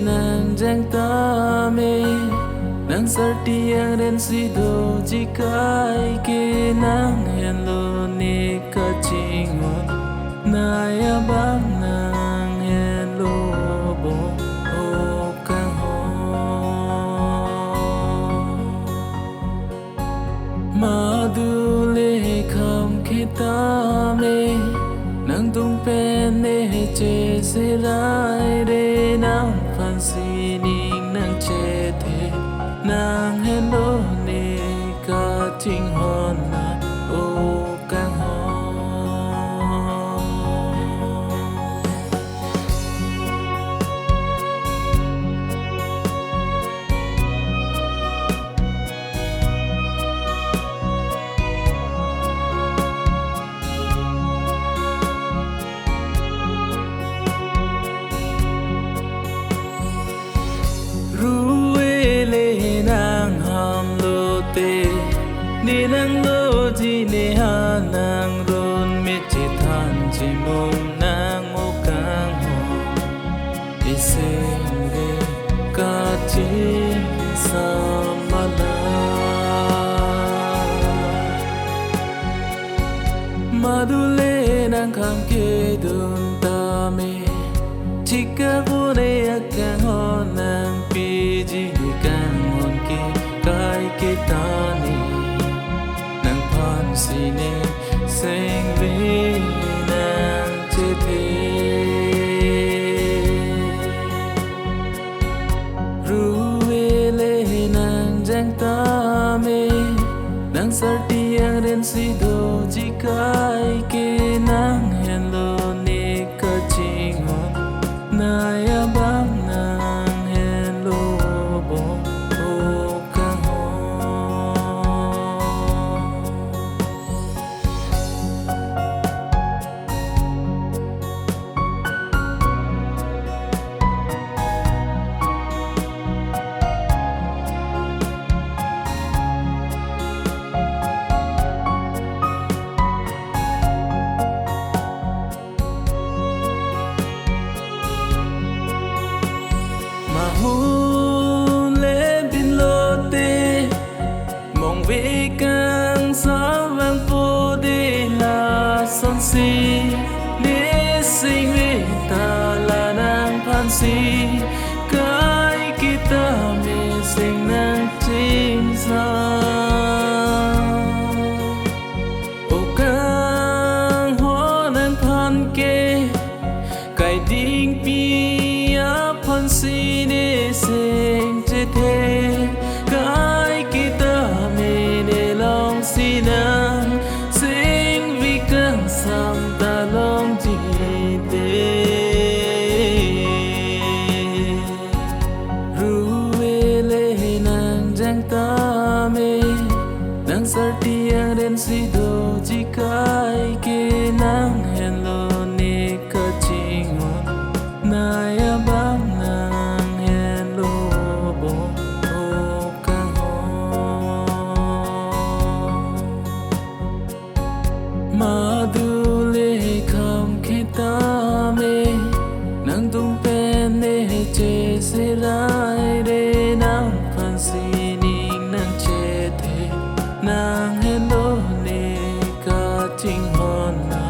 nàng giang ta mê nàng sarti ang ren si do ji kai ke nàng hen lo ni ka chingon na ya bang nàng hen lo bo o kang ho ma du le kham ke ta me nàng tung pen ne che se rai de nàng phan si ning nàng che the nàng hen lo ne ka ting hon na o kang ho ni nang lo ji ne ha nang ron me chi than chi mom nang o kang ho iseng ge ka chi sa ma la ma du le nang kham ke dun ta me chi ka bu ne ya kang ho nang pi ji ni kang hon ke kai ke ta ni si ne sing vi nàng che the ru le nàng giang ta me nàng sarti ang ren si do ji kai ke nàng hen lo ne ka chingon na ya bang nàng hen lo bo lên bin lô tê mong về càng gió vang phố đi là son si để sinh về ta là nàng phan si cái kita mê sinh nàng chính ra ô càng hoa nàng phan kê cái đinh pi phan si ne sing che the cái kita me ne long si nang sing vi kang sam ta long ji te ru le nang jang ta me nang sarti ang ren si do ji kai ke nang hen lo ne ka chingon na ya bang nàng hen lo bo o kang ho ma du le kham ke ta me nàng tung pen ne che se rai de nàng phan si ning nàng che the nàng hen lo ne ka ting hon na